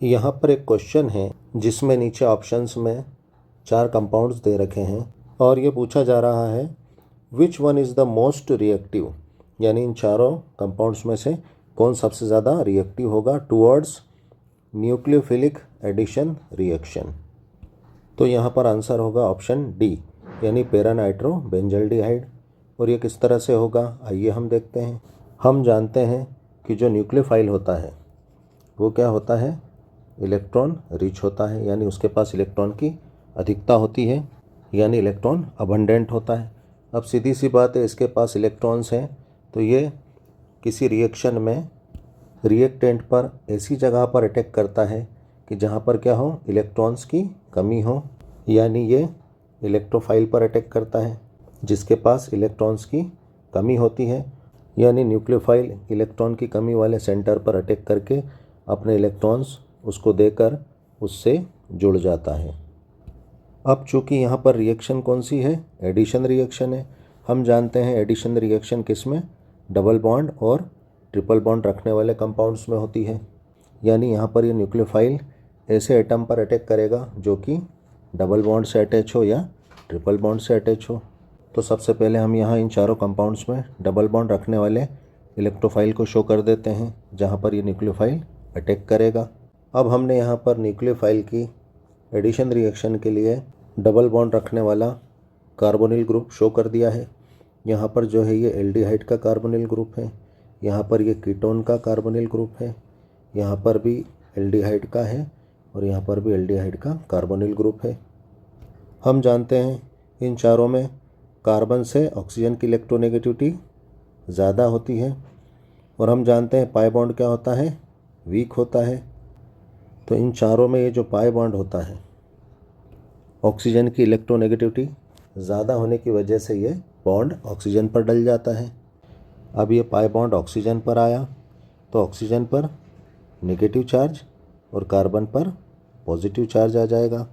यहाँ पर एक क्वेश्चन है जिसमें नीचे ऑप्शंस में 4 कंपाउंड्स दे रखे हैं और ये पूछा जा रहा है which one is the most reactive, यानी इन चारों कंपाउंड्स में से कौन सबसे ज़्यादा रिएक्टिव होगा टुवर्ड्स न्यूक्लियोफिलिक एडिशन रिएक्शन। तो यहाँ पर आंसर होगा ऑप्शन डी, यानी पैरानाइट्रो बेंजल्डिहाइड। और ये किस तरह से होगा आइए हम देखते हैं। हम जानते हैं कि जो न्यूक्लियोफाइल होता है वो क्या होता है, इलेक्ट्रॉन रिच होता है, यानी उसके पास इलेक्ट्रॉन की अधिकता होती है, यानी इलेक्ट्रॉन अबंडेंट होता है। अब सीधी सी बात है, इसके पास इलेक्ट्रॉन्स हैं तो ये किसी रिएक्शन में रिएक्टेंट पर ऐसी जगह पर अटैक करता है कि जहाँ पर क्या हो, इलेक्ट्रॉन्स की कमी हो, यानी ये इलेक्ट्रोफाइल पर अटैक करता है जिसके पास इलेक्ट्रॉन्स की कमी होती है, यानी न्यूक्लियोफाइल इलेक्ट्रॉन की कमी वाले सेंटर पर अटैक करके अपने इलेक्ट्रॉन्स उसको देकर उससे जुड़ जाता है। अब चूँकि यहाँ पर रिएक्शन कौन सी है, एडिशन रिएक्शन है। हम जानते हैं एडिशन रिएक्शन किस में, डबल बॉन्ड और ट्रिपल बॉन्ड रखने वाले कंपाउंड्स में होती है, यानी यहाँ पर ये न्यूक्लियोफाइल ऐसे एटम पर अटैक करेगा जो कि डबल बॉन्ड से अटैच हो या ट्रिपल बॉन्ड से अटैच हो। तो सबसे पहले हम यहाँ इन चारों कंपाउंड्स में डबल बॉन्ड रखने वाले इलेक्ट्रोफाइल को शो कर देते हैं जहाँ पर ये न्यूक्लियोफाइल अटैक करेगा। अब हमने यहाँ पर न्यूक्लियोफाइल की एडिशन रिएक्शन के लिए डबल बॉन्ड रखने वाला कार्बोनिल ग्रुप शो कर दिया है। यहाँ पर जो है ये एल्डिहाइड का कार्बोनिल ग्रुप है, यहाँ पर ये कीटोन का कार्बोनिल ग्रुप है, यहाँ पर भी एल्डिहाइड का है और यहाँ पर भी एल्डिहाइड का कार्बोनिल ग्रुप है। हम जानते हैं इन चारों में कार्बन से ऑक्सीजन की इलेक्ट्रोनेगेटिविटी ज़्यादा होती है और हम जानते हैं पाई बॉन्ड क्या होता है, वीक होता है। तो इन चारों में ये जो पाई बॉन्ड होता है, ऑक्सीजन की इलेक्ट्रोनेगेटिविटी ज़्यादा होने की वजह से ये बॉन्ड ऑक्सीजन पर डल जाता है। अब ये पाई बॉन्ड ऑक्सीजन पर आया तो ऑक्सीजन पर नेगेटिव चार्ज और कार्बन पर पॉजिटिव चार्ज आ जाएगा।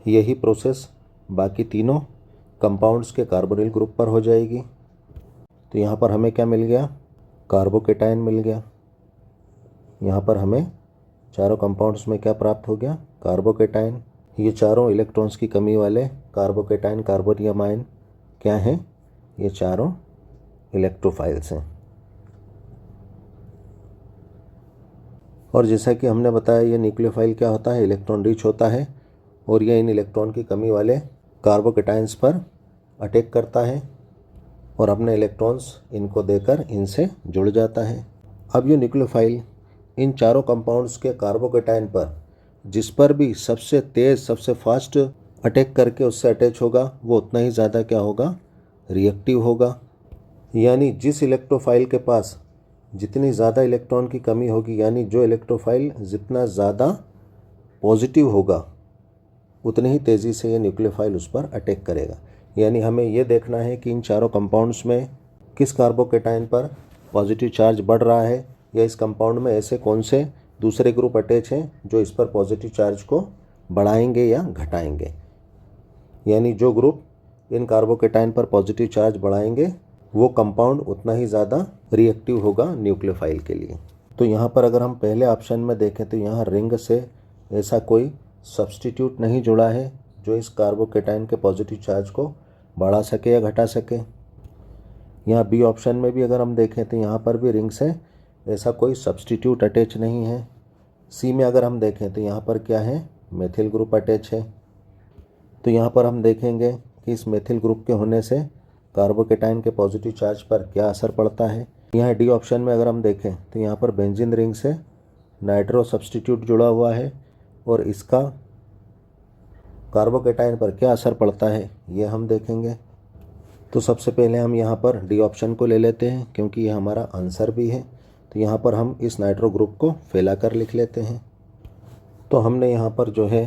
यही प्रोसेस बाकी तीनों कंपाउंड्स के कार्बोनिल ग्रुप पर हो जाएगी। तो यहाँ पर हमें क्या मिल गया, कार्बोकेटायन मिल गया। यहाँ पर हमें चारों कंपाउंड्स में क्या प्राप्त हो गया, कार्बोकेटायन। ये चारों इलेक्ट्रॉन्स की कमी वाले कार्बोकेटायन कार्बोनियम आयन क्या हैं, ये चारों इलेक्ट्रोफाइल्स हैं। और जैसा कि हमने बताया ये न्यूक्लियोफाइल क्या होता है, इलेक्ट्रॉन रिच होता है और ये इन इलेक्ट्रॉन की कमी वाले कार्बोकेटायंस पर अटैक करता है और अपने इलेक्ट्रॉन्स इनको देकर इनसे जुड़ जाता है। अब ये न्यूक्लियोफाइल इन चारों कंपाउंड्स के कार्बोकेटायन पर जिस पर भी सबसे तेज़ सबसे फास्ट अटैक करके उससे अटैच होगा वो उतना ही ज़्यादा क्या होगा, रिएक्टिव होगा। यानी जिस इलेक्ट्रोफाइल के पास जितनी ज़्यादा इलेक्ट्रॉन की कमी होगी, यानी जो इलेक्ट्रोफाइल जितना ज़्यादा पॉजिटिव होगा उतनी ही तेज़ी से ये न्यूक्लियोफाइल उस पर अटैक करेगा। यानी हमें ये देखना है कि इन चारों कंपाउंड्स में किस कार्बोकेटायन पर पॉजिटिव चार्ज बढ़ रहा है या इस कंपाउंड में ऐसे कौन से दूसरे ग्रुप अटैच हैं जो इस पर पॉजिटिव चार्ज को बढ़ाएंगे या घटाएंगे। यानी जो ग्रुप इन कार्बोकेटायन पर पॉजिटिव चार्ज बढ़ाएंगे वो कंपाउंड उतना ही ज़्यादा रिएक्टिव होगा न्यूक्लियोफाइल के लिए। तो यहाँ पर अगर हम पहले ऑप्शन में देखें तो यहाँ रिंग से ऐसा कोई सब्स्टिट्यूट नहीं जुड़ा है जो इस कार्बोकेटायन के पॉजिटिव चार्ज को बढ़ा सके या घटा सके। यहाँ बी ऑप्शन में भी अगर हम देखें तो यहाँ पर भी रिंग से ऐसा कोई सब्स्टिट्यूट अटैच नहीं है। सी में अगर हम देखें तो यहाँ पर क्या है, मेथिल ग्रुप अटैच है। तो यहाँ पर हम देखेंगे कि इस मेथिल ग्रुप के होने से कार्बोकेटायन के पॉजिटिव चार्ज पर क्या असर पड़ता है। यहाँ डी ऑप्शन में अगर हम देखें तो यहाँ पर बेंजीन रिंग से नाइट्रो सब्स्टिट्यूट जुड़ा हुआ है और इसका कार्बोकेटायन पर क्या असर पड़ता है ये हम देखेंगे। तो सबसे पहले हम यहाँ पर डी ऑप्शन को ले लेते हैं क्योंकि ये हमारा आंसर भी है। तो यहाँ पर हम इस नाइट्रो ग्रुप को फैलाकर लिख लेते हैं। तो हमने यहाँ पर जो है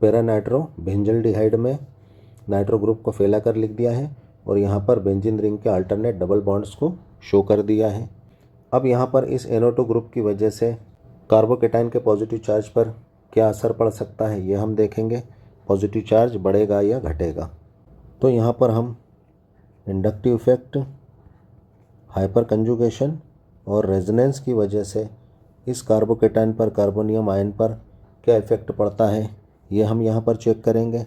पैरानाइट्रो बेंजल्डिहाइड में नाइट्रो ग्रुप को फैलाकर लिख दिया है और यहाँ पर बेंजीन रिंग के अल्टरनेट डबल बॉन्ड्स को शो कर दिया है। अब यहाँ पर इस NO2 ग्रुप की वजह से कार्बोकेटायन के पॉजिटिव चार्ज पर क्या असर पड़ सकता है ये हम देखेंगे, पॉजिटिव चार्ज बढ़ेगा या घटेगा। तो यहाँ पर हम इंडक्टिव इफेक्ट, हाइपर कंजुगेशन और रेजोनेंस की वजह से इस कार्बोकेटाइन पर कार्बोनियम आयन पर क्या इफ़ेक्ट पड़ता है ये हम यहाँ पर चेक करेंगे।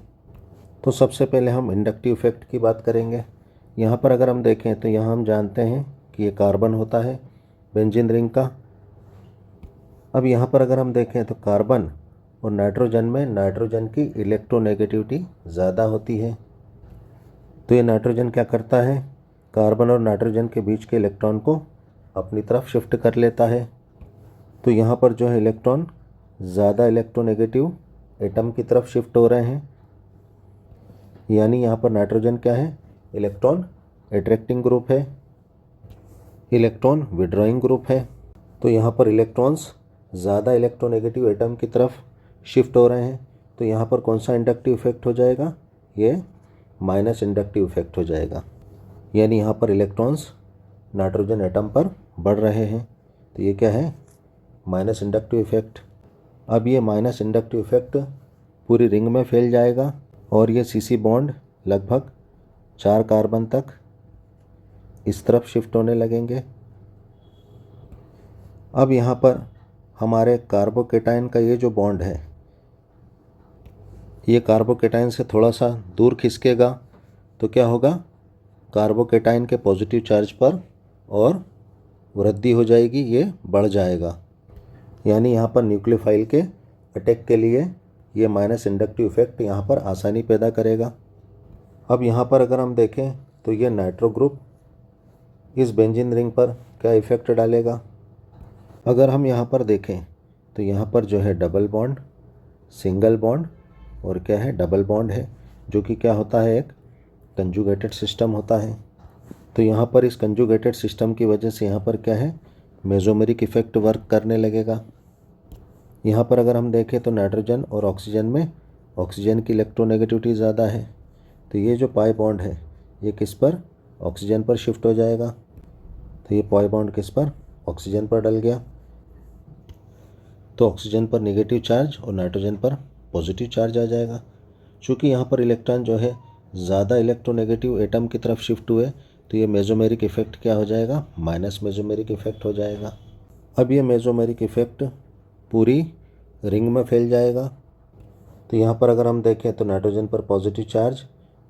तो सबसे पहले हम इंडक्टिव इफ़ेक्ट की बात करेंगे। यहाँ पर अगर हम देखें तो यहाँ हम जानते हैं कि ये कार्बन होता है बेंजीन रिंग का। अब यहाँ पर अगर हम देखें तो कार्बन और नाइट्रोजन में नाइट्रोजन की इलेक्ट्रोनेगेटिविटी ज़्यादा होती है। तो ये नाइट्रोजन क्या करता है, कार्बन और नाइट्रोजन के बीच के इलेक्ट्रॉन को अपनी तरफ शिफ्ट कर लेता है। तो यहाँ पर जो है इलेक्ट्रॉन ज़्यादा इलेक्ट्रोनेगेटिव एटम की तरफ शिफ्ट हो रहे हैं, यानी यहाँ पर नाइट्रोजन क्या है, इलेक्ट्रॉन अट्रैक्टिंग ग्रुप है, इलेक्ट्रॉन विड्रॉइंग ग्रुप है। तो यहाँ पर इलेक्ट्रॉन्स ज़्यादा इलेक्ट्रोनेगेटिव एटम की तरफ शिफ्ट हो रहे हैं। तो यहाँ पर कौन सा इंडक्टिव इफेक्ट हो जाएगा, ये माइनस इंडक्टिव इफेक्ट हो जाएगा, यानी यहाँ पर इलेक्ट्रॉन्स नाइट्रोजन एटम पर बढ़ रहे हैं। तो ये क्या है, माइनस इंडक्टिव इफेक्ट। अब ये माइनस इंडक्टिव इफेक्ट पूरी रिंग में फैल जाएगा और ये सीसी बॉन्ड लगभग 4 कार्बन तक इस तरफ शिफ्ट होने लगेंगे। अब यहाँ पर हमारे कार्बोकेटाइन का ये जो बॉन्ड है ये कार्बोकेटाइन से थोड़ा सा दूर खिसकेगा। तो क्या होगा, कार्बोकेटाइन के पॉजिटिव चार्ज पर और वृद्धि हो जाएगी, ये बढ़ जाएगा, यानी यहाँ पर न्यूक्लियोफाइल के अटैक के लिए ये माइनस इंडक्टिव इफेक्ट यहाँ पर आसानी पैदा करेगा। अब यहाँ पर अगर हम देखें तो ये नाइट्रो ग्रुप इस बेंजीन रिंग पर क्या इफ़ेक्ट डालेगा। अगर हम यहाँ पर देखें तो यहाँ पर जो है डबल बॉन्ड, सिंगल बॉन्ड और क्या है, डबल बॉन्ड है, जो कि क्या होता है, एक कंजुगेटेड सिस्टम होता है। तो यहाँ पर इस कंजुगेटेड सिस्टम की वजह से यहाँ पर क्या है, मेसोमेरिक इफेक्ट वर्क करने लगेगा। यहाँ पर अगर हम देखें तो नाइट्रोजन और ऑक्सीजन में ऑक्सीजन की इलेक्ट्रोनेगेटिविटी ज़्यादा है। तो ये जो पाई बॉन्ड है ये किस पर, ऑक्सीजन पर शिफ्ट हो जाएगा। तो ये पाई बॉन्ड किस पर, ऑक्सीजन पर डल गया। तो ऑक्सीजन पर नेगेटिव चार्ज और नाइट्रोजन पर पॉजिटिव चार्ज आ जाएगा। चूँकि यहाँ पर इलेक्ट्रॉन जो है ज़्यादा इलेक्ट्रोनेगेटिव एटम की तरफ शिफ्ट हुए तो ये मेसोमेरिक इफेक्ट क्या हो जाएगा, माइनस मेसोमेरिक इफेक्ट हो जाएगा। अब ये मेसोमेरिक इफेक्ट पूरी रिंग में फैल जाएगा। तो यहाँ पर अगर हम देखें तो नाइट्रोजन पर पॉजिटिव चार्ज,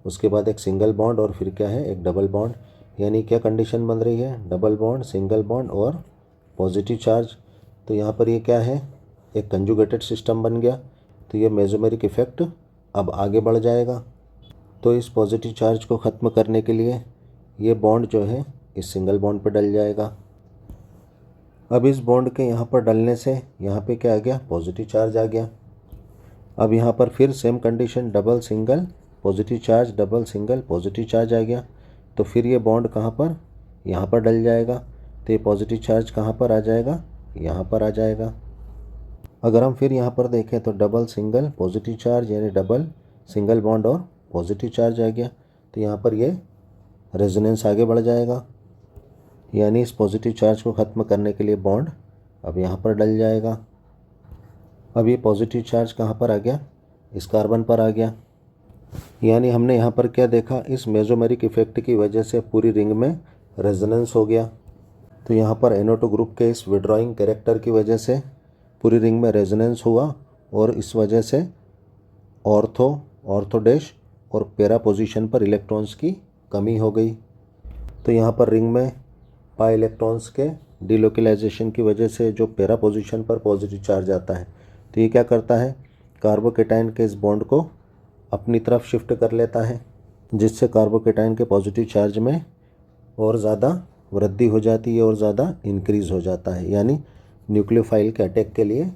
उसके बाद एक सिंगल बॉन्ड और फिर क्या है, एक डबल बॉन्ड, यानी क्या कंडीशन बन रही है, डबल बॉन्ड, सिंगल बॉन्ड और पॉजिटिव चार्ज। तो यहाँ पर ये क्या है, एक कंजुगेटेड सिस्टम बन गया। तो ये मेसोमेरिक इफेक्ट अब आगे बढ़ जाएगा। तो इस पॉजिटिव चार्ज को ख़त्म करने के लिए ये बॉन्ड जो है इस सिंगल बॉन्ड पर डल जाएगा। अब इस बॉन्ड के यहाँ पर डलने से यहाँ पे क्या आ गया, पॉजिटिव चार्ज आ गया। अब यहाँ पर फिर same condition, double single positive charge, double single positive charge आ गया। तो फिर ये बॉन्ड कहाँ पर, यहाँ पर डल जाएगा। तो ये पॉजिटिव चार्ज कहाँ पर आ जाएगा, यहाँ पर आ जाएगा। अगर हम फिर यहाँ पर देखें तो डबल सिंगल पॉजिटिव चार्ज, यानी डबल सिंगल बॉन्ड और पॉजिटिव चार्ज आ गया। तो यहाँ पर ये रेजोनेंस आगे बढ़ जाएगा, यानी इस पॉजिटिव चार्ज को ख़त्म करने के लिए बॉन्ड अब यहाँ पर डल जाएगा। अब ये पॉजिटिव चार्ज कहाँ पर आ गया, इस कार्बन पर आ गया। यानी हमने यहाँ पर क्या देखा, इस मेसोमेरिक इफेक्ट की वजह से पूरी रिंग में रेजोनेंस हो गया। तो यहाँ पर NO2 ग्रुप के इस विड्रॉइंग कैरेक्टर की वजह से पूरी रिंग में रेजोनेंस हुआ और इस वजह से ऑर्थो, ऑर्थोडेश और पैरा पोजीशन पर इलेक्ट्रॉन्स की कमी हो गई। तो यहाँ पर रिंग में पाई इलेक्ट्रॉन्स के डिलोकलाइजेशन की वजह से जो पैरा पोजीशन पर पॉजिटिव चार्ज आता है तो ये क्या करता है, कार्बोकेटाइन के इस बॉन्ड को अपनी तरफ शिफ्ट कर लेता है, जिससे कार्बोकेटाइन के पॉजिटिव चार्ज में और ज़्यादा वृद्धि हो जाती है और ज़्यादा इंक्रीज़ हो जाता है, यानी न्यूक्लियोफाइल के अटैक के लिए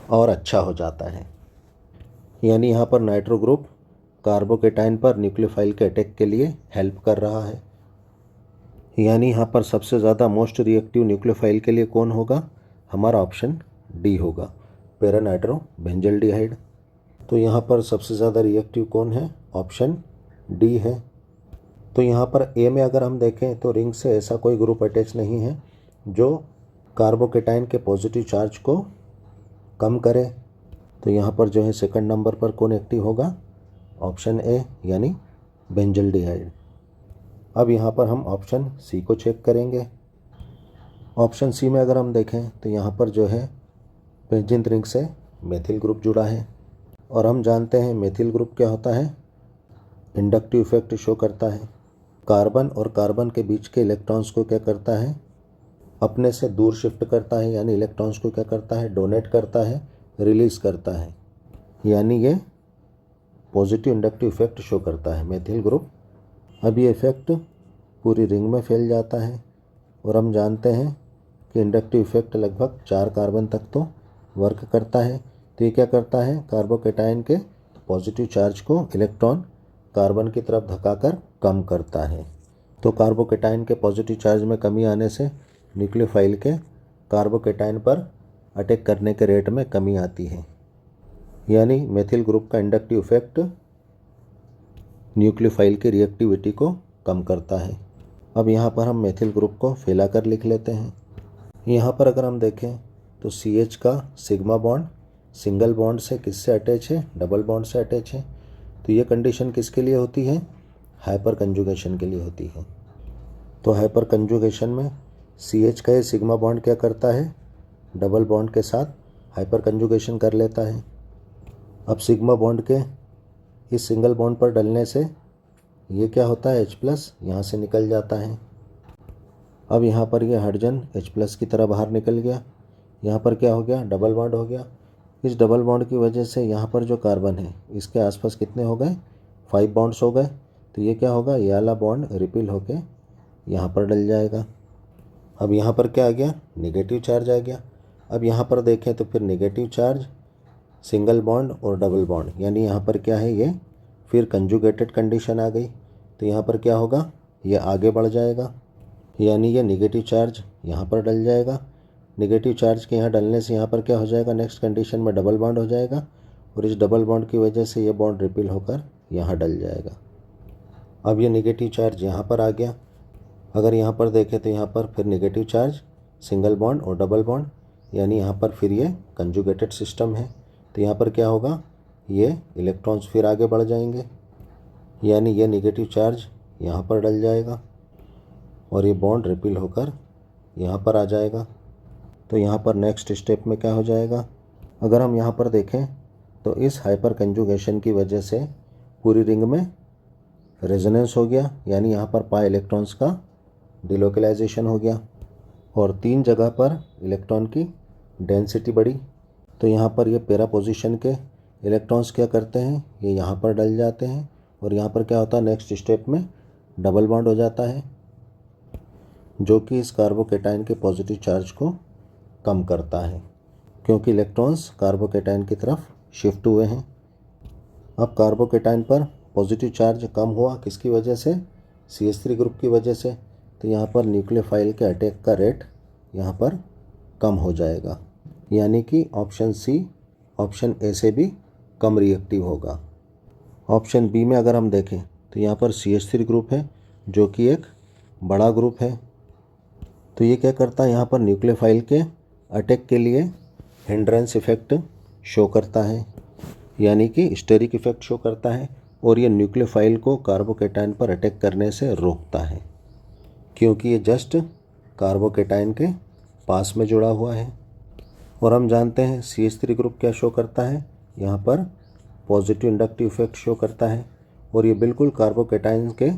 और अच्छा हो जाता है। यानी यहाँ पर नाइट्रो ग्रुप कार्बोकेटाइन पर न्यूक्लियोफाइल के अटैक के लिए हेल्प कर रहा है। यानी यहाँ पर सबसे ज़्यादा मोस्ट रिएक्टिव न्यूक्लियोफाइल के लिए कौन होगा, हमारा ऑप्शन डी होगा, पैरा नाइट्रो बेंजल्डिहाइड। तो यहाँ पर सबसे ज़्यादा रिएक्टिव कौन है, ऑप्शन डी है। तो यहाँ पर ए में अगर हम देखें तो रिंग से ऐसा कोई ग्रुप अटैच नहीं है जो कार्बोकेटाइन के पॉजिटिव चार्ज को कम करे। तो यहाँ पर जो है सेकंड नंबर पर कौन एक्टिव होगा, ऑप्शन ए, यानी बेंजल्डिहाइड। अब यहाँ पर हम ऑप्शन सी को चेक करेंगे। ऑप्शन सी में अगर हम देखें तो यहाँ पर जो है बेंजीन रिंग से मेथिल ग्रुप जुड़ा है। और हम जानते हैं मेथिल ग्रुप क्या होता है, इंडक्टिव इफेक्ट शो करता है। कार्बन और कार्बन के बीच के इलेक्ट्रॉन्स को क्या करता है, अपने से दूर शिफ्ट करता है, यानी इलेक्ट्रॉन्स को क्या करता है, डोनेट करता है, रिलीज करता है, यानी ये पॉजिटिव इंडक्टिव इफेक्ट शो करता है मेथिल ग्रुप। अब ये इफेक्ट पूरी रिंग में फैल जाता है और हम जानते हैं कि इंडक्टिव इफेक्ट लगभग 4 कार्बन तक तो वर्क करता है। तो ये क्या करता है, कार्बोकेटाइन के पॉजिटिव चार्ज को इलेक्ट्रॉन कार्बन की तरफ धकाकर कम करता है। तो कार्बोकेटाइन के पॉजिटिव चार्ज में कमी आने से न्यूक्लियोफाइल के कार्बोकेटाइन पर अटैक करने के रेट में कमी आती है, यानी मेथिल ग्रुप का इंडक्टिव इफेक्ट न्यूक्लियोफाइल की रिएक्टिविटी को कम करता है। अब यहाँ पर हम मेथिल ग्रुप को फैलाकर लिख लेते हैं। यहाँ पर अगर हम देखें तो CH का सिग्मा बॉन्ड सिंगल बॉन्ड से किससे अटैच है, डबल बॉन्ड से अटैच है। तो ये कंडीशन किसके लिए होती है, हाइपर कंजुगेशन के लिए होती है। तो हाइपर कंजुगेशन में CH का ये सिग्मा बॉन्ड क्या करता है, डबल बॉन्ड के साथ हाइपर कंजुगेशन कर लेता है। अब सिग्मा बॉन्ड के इस सिंगल बॉन्ड पर डलने से ये क्या होता है, H+ यहाँ से निकल जाता है। अब यहाँ पर ये हाइड्रोजन H+ की तरह बाहर निकल गया। यहाँ पर क्या हो गया, डबल बॉन्ड हो गया। इस डबल बॉन्ड की वजह से यहाँ पर जो कार्बन है इसके आसपास कितने हो गए, 5 बॉन्ड्स हो गए। तो ये क्या होगा, ये वाला बॉन्ड रिपील होके यहाँ पर डल जाएगा। अब यहाँ पर क्या आ गया, नेगेटिव चार्ज आ गया। अब यहाँ पर देखें तो फिर नेगेटिव चार्ज, सिंगल बॉन्ड और डबल बॉन्ड, यानी यहाँ पर क्या है, ये फिर कंजुगेटेड कंडीशन आ गई। तो यहाँ पर क्या होगा, ये आगे बढ़ जाएगा, यानी ये नेगेटिव चार्ज यहाँ पर डल जाएगा। नेगेटिव चार्ज के यहाँ डलने से यहाँ पर क्या हो जाएगा, नेक्स्ट कंडीशन में डबल बॉन्ड हो जाएगा और इस डबल बॉन्ड की वजह से ये बॉन्ड रिपील होकर यहाँ डल जाएगा। अब ये नेगेटिव चार्ज यहाँ पर आ गया। अगर यहाँ पर देखें तो यहाँ पर फिर नेगेटिव चार्ज, सिंगल बॉन्ड और डबल बॉन्ड, यानी यहाँ पर फिर ये कंजुगेटेड सिस्टम है। तो यहाँ पर क्या होगा, ये इलेक्ट्रॉन्स फिर आगे बढ़ जाएंगे, यानी ये नेगेटिव चार्ज यहाँ पर डल जाएगा और ये बॉन्ड रिपील होकर यहाँ पर आ जाएगा। तो यहाँ पर नेक्स्ट स्टेप में क्या हो जाएगा, अगर हम यहाँ पर देखें तो इस हाइपर कंजुगेशन की वजह से पूरी रिंग में रेजोनेंस हो गया, यानी यहाँ पर पाई इलेक्ट्रॉन्स का डिलोकलाइजेशन हो गया और 3 जगह पर इलेक्ट्रॉन की डेंसिटी बढ़ी। तो यहाँ पर ये पैरा पोजीशन के इलेक्ट्रॉन्स क्या करते हैं, ये यहाँ पर डल जाते हैं और यहाँ पर क्या होता है, नेक्स्ट स्टेप में डबल बॉन्ड हो जाता है, जो कि इस कार्बोकेटाइन के पॉजिटिव चार्ज को कम करता है, क्योंकि इलेक्ट्रॉन्स कार्बोकेटाइन की तरफ शिफ्ट हुए हैं। अब कार्बोकेटाइन पर पॉजिटिव चार्ज कम हुआ, किसकी वजह से, CH3 ग्रुप की वजह से। तो यहाँ पर न्यूक्लियोफाइल के अटैक का रेट यहाँ पर कम हो जाएगा, यानी कि ऑप्शन C ऑप्शन A से भी कम रिएक्टिव होगा। ऑप्शन B में अगर हम देखें तो यहाँ पर CH3 ग्रुप है, जो कि एक बड़ा ग्रुप है। तो ये क्या करता है, यहाँ पर न्यूक्लियोफाइल के अटैक के लिए हिंड्रेंस इफेक्ट शो करता है, यानी कि स्टेरिक इफेक्ट शो करता है और ये न्यूक्लियोफाइल को कार्बोकेटाइन पर अटैक करने से रोकता है, क्योंकि ये जस्ट कार्बोकेटाइन के पास में जुड़ा हुआ है। और हम जानते हैं CH3 ग्रुप क्या शो करता है, यहाँ पर पॉजिटिव इंडक्टिव इफेक्ट शो करता है और ये बिल्कुल कार्बोकेटाइन के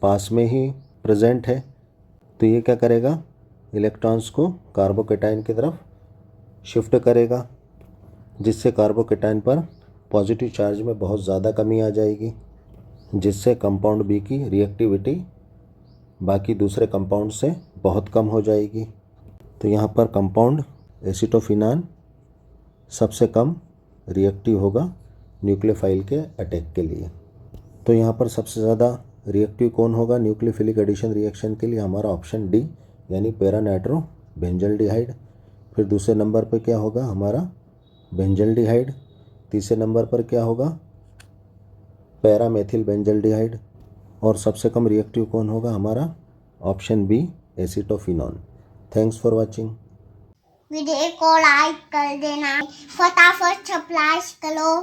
पास में ही प्रेजेंट है। तो ये क्या करेगा, इलेक्ट्रॉन्स को कार्बोकेटाइन की तरफ शिफ्ट करेगा, जिससे कार्बोकेटाइन पर पॉजिटिव चार्ज में बहुत ज़्यादा कमी आ जाएगी, जिससे कंपाउंड B की रिएक्टिविटी बाकी दूसरे कंपाउंड से बहुत कम हो जाएगी। तो यहाँ पर कंपाउंड एसिटोफिनान सबसे कम रिएक्टिव होगा न्यूक्लियोफाइल के अटैक के लिए। तो यहाँ पर सबसे ज़्यादा रिएक्टिव कौन होगा न्यूक्लियोफिलिक एडिशन रिएक्शन के लिए, हमारा ऑप्शन D यानी पैरा नाइट्रो बेंजल्डिहाइड। फिर दूसरे नंबर पर क्या होगा, हमारा बेंजल्डिहाइड। तीसरे नंबर पर क्या होगा, पैरा मेथिल बेंजल्डिहाइड। और सबसे कम रिएक्टिव कौन होगा, हमारा option B acetophenone. Thanks for watching. Video को लाइक कर देना, फटाफट सब्सक्राइब करो।